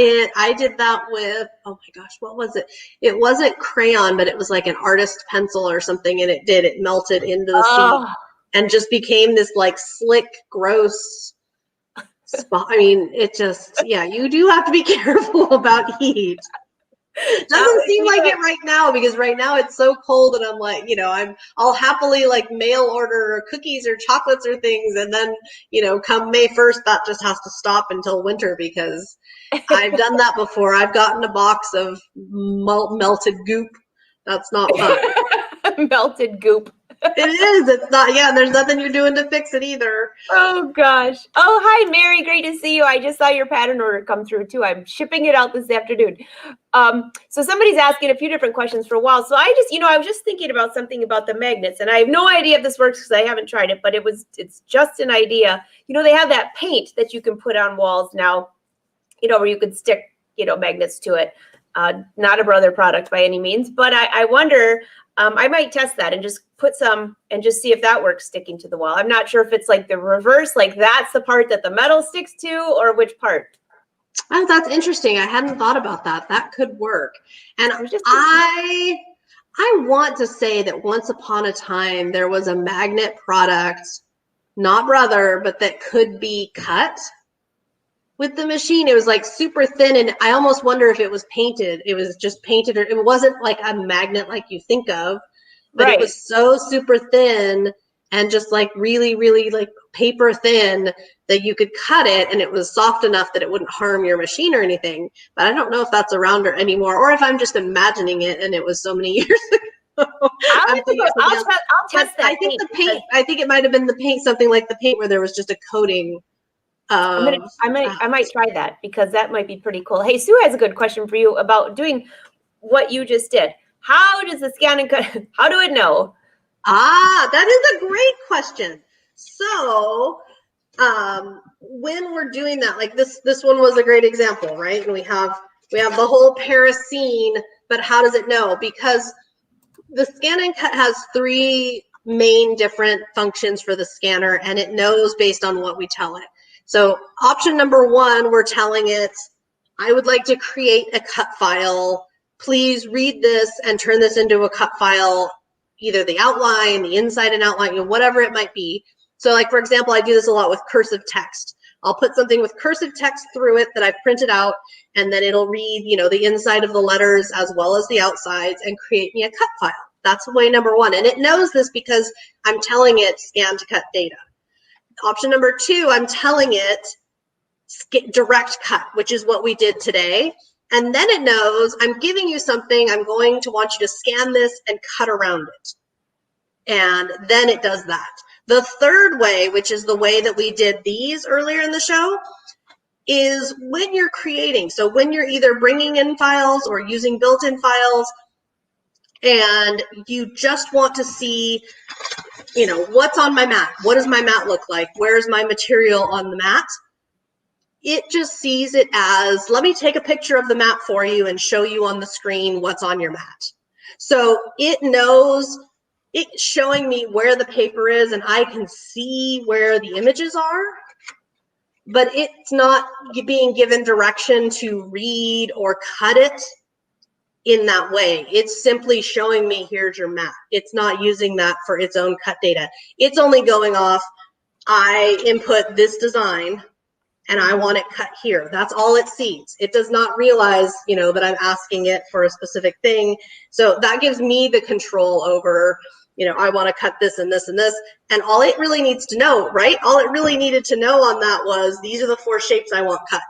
with, oh my gosh, what was it? It wasn't crayon, but it was like an artist pencil or something. And it melted into the seat and just became this like slick, gross spot. I mean, it just, you do have to be careful about heat. Doesn't seem like it right now, because right now it's so cold and I'm like, I'll happily like mail order cookies or chocolates or things, and then come May 1st that just has to stop until winter, because I've done that before. I've gotten a box of melted goop. That's not fun. Melted goop. It is. It's not. Yeah, there's nothing you're doing to fix it either. Oh gosh. Oh, hi, Mary. Great to see you. I just saw your pattern order come through too. I'm shipping it out this afternoon. So somebody's asking a few different questions for a while. So I just, I was just thinking about something about the magnets, and I have no idea if this works because I haven't tried it, but it's just an idea. They have that paint that you can put on walls now, where you could stick, magnets to it. Not a Brother product by any means, but I wonder, I might test that and just put some and just see if that works sticking to the wall. I'm not sure if it's like the reverse, like that's the part that the metal sticks to, or which part. Oh, that's interesting. I hadn't thought about that. That could work. And I want to say that once upon a time there was a magnet product, not Brother, but that could be cut with the machine. It was like super thin, and I almost wonder if it was painted. It was just painted, or it wasn't like a magnet like you think of, but It was so super thin and just like really, really like paper thin that you could cut it, and it was soft enough that it wouldn't harm your machine or anything. But I don't know if that's around or anymore, or if I'm just imagining it and it was so many years ago. I'll test that. I think the paint, I think it might have been the paint, something like the paint where there was just a coating. I might try that, because that might be pretty cool. Hey, Sue has a good question for you about doing what you just did. How does the Scan and Cut, how do it know? That is a great question. So when we're doing that, like this one was a great example, right? And we have the whole Paris scene, but how does it know? Because the Scan and Cut has three main different functions for the scanner, and it knows based on what we tell it. So option number 1, we're telling it, I would like to create a cut file. Please read this and turn this into a cut file, either the outline, the inside and outline, whatever it might be. So like, for example, I do this a lot with cursive text. I'll put something with cursive text through it that I've printed out, and then it'll read, the inside of the letters as well as the outsides and create me a cut file. That's way number 1. And it knows this because I'm telling it scan to cut data. Option number 2, I'm telling it direct cut, which is what we did today. And then it knows I'm giving you something, I'm going to want you to scan this and cut around it. And then it does that. The third way, which is the way that we did these earlier in the show, is when you're creating. So when you're either bringing in files or using built-in files, and you just want to see, what's on my mat? What does my mat look like? Where's my material on the mat? It just sees it as, let me take a picture of the mat for you and show you on the screen what's on your mat. So it knows, it's showing me where the paper is, and I can see where the images are, but it's not being given direction to read or cut it in that way. It's simply showing me, here's your mat. It's not using that for its own cut data. It's only going off, I input this design and I want it cut here. That's all it sees. It does not realize, that I'm asking it for a specific thing. So that gives me the control over, I want to cut this and this and this. And all it really needs to know, right? All it really needed to know on that was, these are the 4 shapes I want cut.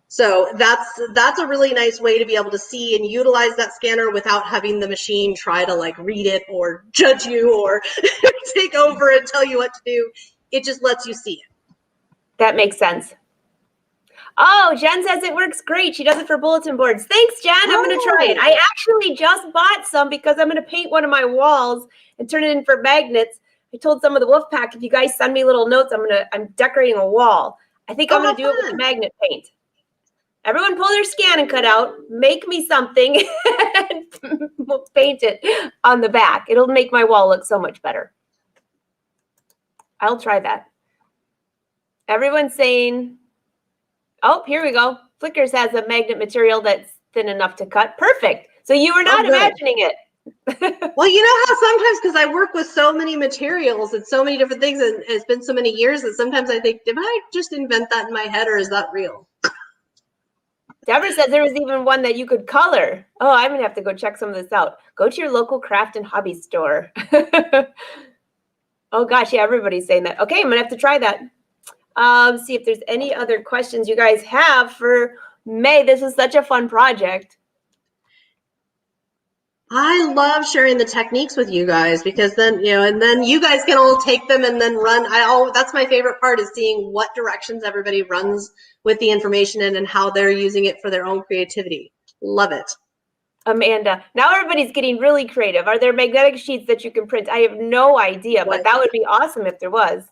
So that's a really nice way to be able to see and utilize that scanner without having the machine try to read it or judge you or take over and tell you what to do. It just lets you see it. That makes sense. Oh, Jen says it works great. She does it for bulletin boards. Thanks, Jen. I'm going to try it. I actually just bought some because I'm going to paint one of my walls and turn it in for magnets. I told some of the wolf pack, if you guys send me little notes, I'm decorating a wall. I think I'm going to do it with the magnet paint. Everyone pull their scan and cut out, make me something, and we'll paint it on the back. It'll make my wall look so much better. I'll try that. Everyone's saying, oh, here we go. Flickers has a magnet material that's thin enough to cut. Perfect. So you were not imagining it. Well, you know how sometimes, because I work with so many materials and so many different things, and it's been so many years that sometimes I think, did I just invent that in my head, or is that real? Deborah says there was even one that you could color. Oh, I'm going to have to go check some of this out. Go to your local craft and hobby store. Oh, gosh. Yeah, everybody's saying that. Okay, I'm going to have to try that. See if there's any other questions you guys have for May. This is such a fun project. I love sharing the techniques with you guys, because then, and then you guys can all take them and then run. That's my favorite part, is seeing what directions everybody runs with the information in and how they're using it for their own creativity. Love it. Amanda, now everybody's getting really creative. Are there magnetic sheets that you can print? I have no idea, but that would be awesome if there was.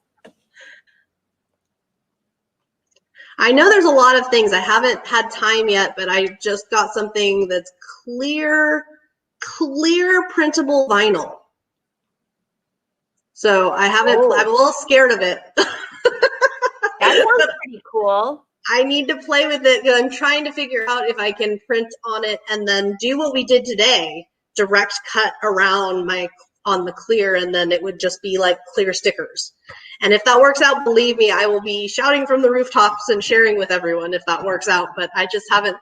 I know there's a lot of things. I haven't had time yet, but I just got something that's clear printable vinyl. So I haven't, I'm a little scared of it. That sounds pretty cool. I need to play with it. I'm trying to figure out if I can print on it and then do what we did today, direct cut around on the clear, and then it would just be like clear stickers. And if that works out, believe me, I will be shouting from the rooftops and sharing with everyone if that works out. But I just haven't,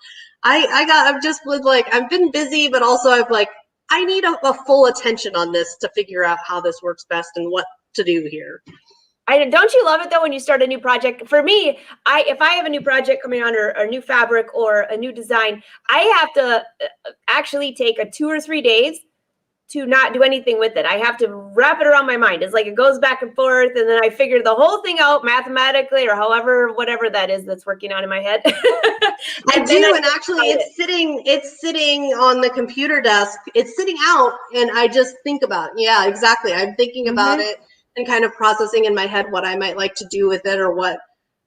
I've been busy, but also I need a full attention on this to figure out how this works best and what to do here. Don't you love it though when you start a new project? For me, if I have a new project coming on, or a new fabric or a new design, I have to actually take 2 or 3 days to not do anything with it. I have to wrap it around my mind. It's like it goes back and forth, and then I figure the whole thing out mathematically, or whatever that is that's working on in my head. I do, and actually it's sitting on the computer desk. It's sitting out, and I just think about it. Yeah, exactly. I'm thinking about it and kind of processing in my head what I might like to do with it, or what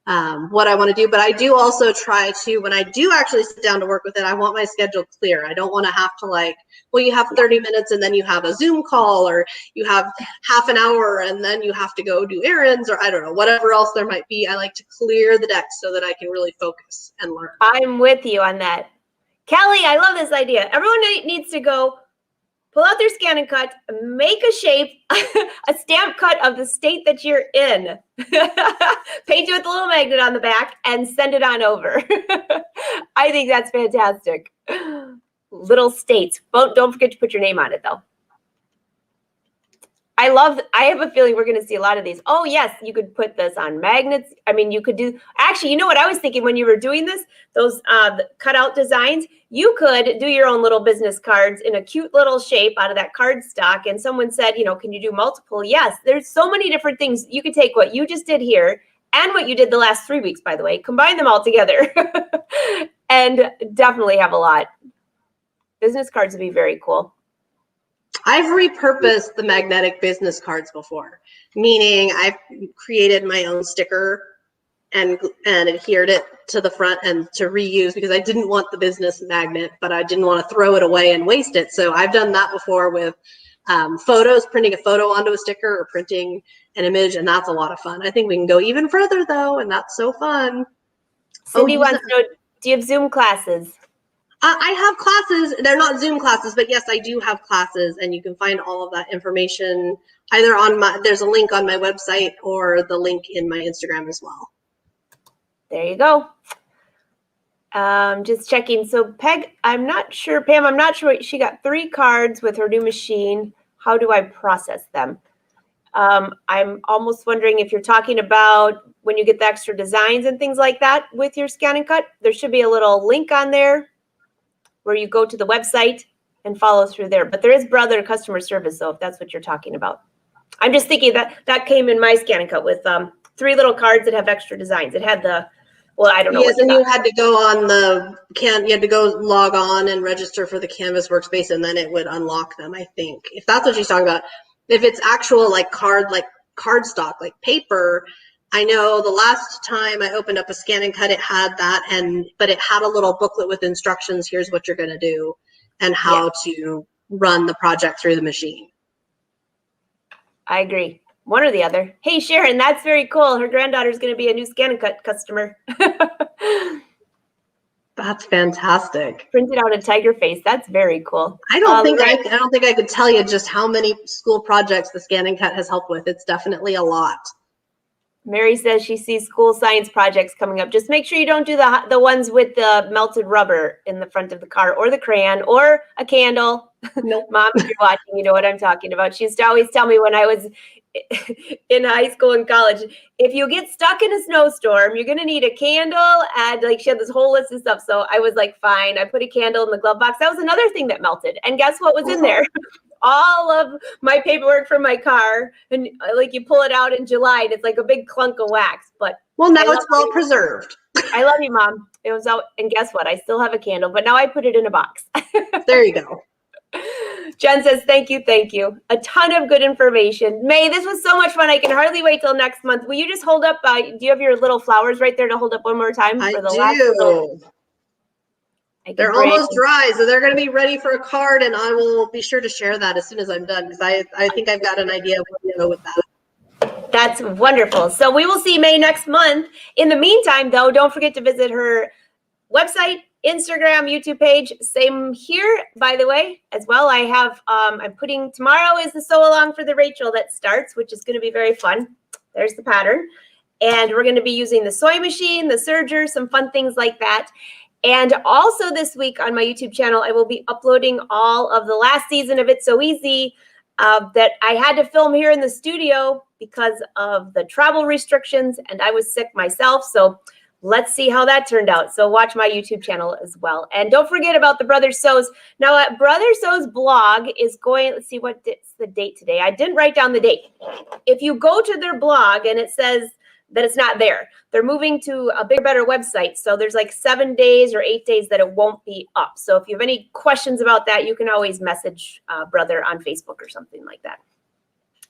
what I want to do. But I do also try to, when I do actually sit down to work with it, I want my schedule clear. I don't want to have to like, well, you have 30 minutes and then you have a Zoom call, or you have half an hour and then you have to go do errands, or I don't know, whatever else there might be. I like to clear the decks so that I can really focus and learn. I'm with you on that. Kelly, I love this idea. Everyone needs to go pull out their scan and cut, make a shape, a stamp cut of the state that you're in, paint it with a little magnet on the back, and send it on over. I think that's fantastic. Little states. Don't forget to put your name on it, though. I have a feeling we're going to see a lot of these. Oh, yes, you could put this on magnets. I mean, you could do, actually, you know what I was thinking when you were doing this? Those cutout designs, you could do your own little business cards in a cute little shape out of that cardstock. And someone said, you know, can you do multiple? Yes, there's so many different things. You could take what you just did here and what you did the last 3 weeks, by the way, combine them all together and definitely have a lot. Business cards would be very cool. I've repurposed the magnetic business cards before, meaning I've created my own sticker and adhered it to the front and to reuse, because I didn't want the business magnet, but I didn't want to throw it away and waste it. So I've done that before with photos, printing a photo onto a sticker or printing an image, and that's a lot of fun. I think we can go even further though, and that's so fun. Cindy wants to know, do you have Zoom classes? I have classes. They're not Zoom classes, but yes, I do have classes, and you can find all of that information either on there's a link on my website or the link in my Instagram as well. There you go. Just checking. So Peg, I'm not sure, Pam, I'm not sure. She got 3 cards with her new machine. How do I process them? I'm almost wondering if you're talking about when you get the extra designs and things like that with your scan and cut. There should be a little link on there where you go to the website and follow through there. But there is Brother customer service, though, if that's what you're talking about. I'm just thinking that came in my scan and cut with 3 little cards that have extra designs. It had the, well, I don't know. Yes, and you had to go on you had to go log on and register for the Canvas workspace, and then it would unlock them, I think. If that's what she's talking about. If it's actual like cardstock, like paper, I know the last time I opened up a scan and cut, it had that, but it had a little booklet with instructions. Here's what you're going to do and how to run the project through the machine. I agree. One or the other. Hey, Sharon, that's very cool. Her granddaughter's going to be a new scan and cut customer. That's fantastic. Printed out a tiger face. That's very cool. I don't think I could tell you just how many school projects the scan and cut has helped with. It's definitely a lot. Mary says she sees school science projects coming up. Just make sure you don't do the ones with the melted rubber in the front of the car, or the crayon, or a candle. Nope. Mom, if you're watching, you know what I'm talking about. She used to always tell me when I was in high school and college, if you get stuck in a snowstorm, you're going to need a candle. And like, she had this whole list of stuff. So I was like, fine. I put a candle in the glove box. That was another thing that melted. And guess what was in there? All of my paperwork from my car, and like you pull it out in July and it's like a big clunk of wax. But well, now it's well preserved. I love you, Mom. It was out, and guess what? I still have a candle, but now I put it in a box. There you go. Jen says, thank you. A ton of good information. May, this was so much fun. I can hardly wait till next month. Will you just hold up? Do you have your little flowers right there to hold up one more time? I for the do. Last little... They're almost dry, so they're going to be ready for a card, and I will be sure to share that as soon as I'm done, because I think I've got an idea of where to go with that. That's wonderful. So we will see May next month. In the meantime, though, don't forget to visit her website, Instagram, YouTube page. Same here, by the way, as well. I have, I'm putting, tomorrow is the sew along for the Rachel that starts, which is going to be very fun. There's the pattern. And we're going to be using the sewing machine, the serger, some fun things like that. And also this week on my YouTube channel, I will be uploading all of the last season of It's So Easy that I had to film here in the studio because of the travel restrictions, and I was sick myself. So let's see how that turned out. So watch my YouTube channel as well. And don't forget about the Brother Sews. Now, Brother Sews blog is going, let's see, it's the date today. I didn't write down the date. If you go to their blog and it says that it's not there, they're moving to a bigger, better website. So there's like 7 days or 8 days that it won't be up. So if you have any questions about that, you can always message Brother on Facebook or something like that.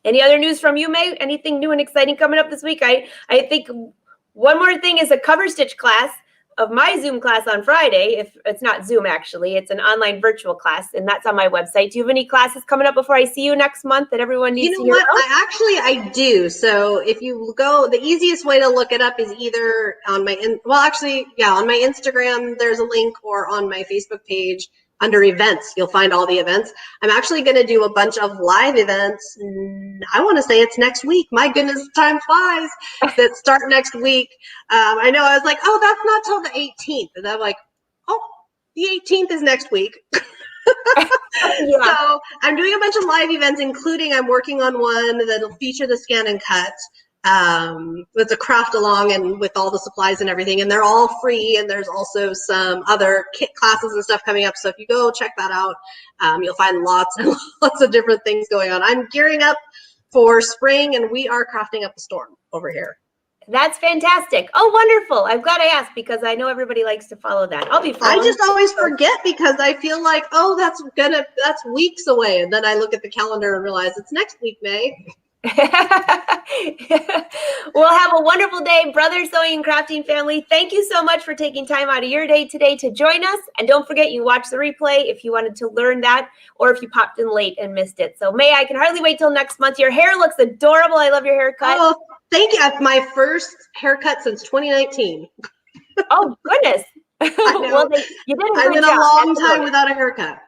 Any other news from you, May? Anything new and exciting coming up this week? I think One more thing is a cover stitch class of my Zoom class on Friday. If it's not Zoom, actually, it's an online virtual class, and that's on my website. Do you have any classes coming up before I see you next month that everyone needs to hear about? I do. So if you go, the easiest way to look it up is either on my, on my Instagram, there's a link, or on my Facebook page under events, you'll find all the events. I'm actually going to do a bunch of live events. I want to say it's next week. My goodness, time flies. That start next week. I know, I was like, oh, that's not till the 18th. And I'm like, oh, the 18th is next week. Yeah. So I'm doing a bunch of live events, including I'm working on one that'll feature the scan and cut. It's a craft along and with all the supplies and everything, and they're all free. And there's also some other kit classes and stuff coming up. So if you go check that out, you'll find lots and lots of different things going on. I'm gearing up for spring, and we are crafting up a storm over here. That's fantastic. Oh, wonderful. I'm glad I asked because I know everybody likes to follow that. I'll be following. I just always forget because I feel like, oh, that's weeks away. And then I look at the calendar and realize it's next week, May. Well, have a wonderful day, Brother Sewing and Crafting family. Thank you so much for taking time out of your day today to join us. And don't forget, you watch the replay if you wanted to learn that, or if you popped in late and missed it. So May, I can hardly wait till next month. Your hair looks adorable. I love your haircut. Oh, thank you. My first haircut since 2019. Oh, goodness. Well, you did a I've great been job. a long time without a haircut.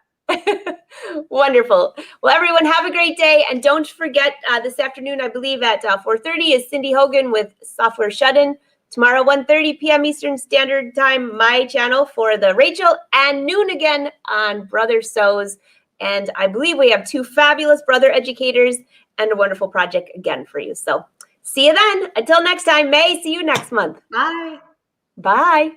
Wonderful. Well, everyone, have a great day. And don't forget, this afternoon, I believe at 4:30 is Cindy Hogan with Software Shut-In. Tomorrow, 1:30 p.m. Eastern Standard Time, my channel for the Rachel, and noon again on Brother Sews. And I believe we have two fabulous brother educators and a wonderful project again for you. So see you then. Until next time, May, see you next month. Bye. Bye.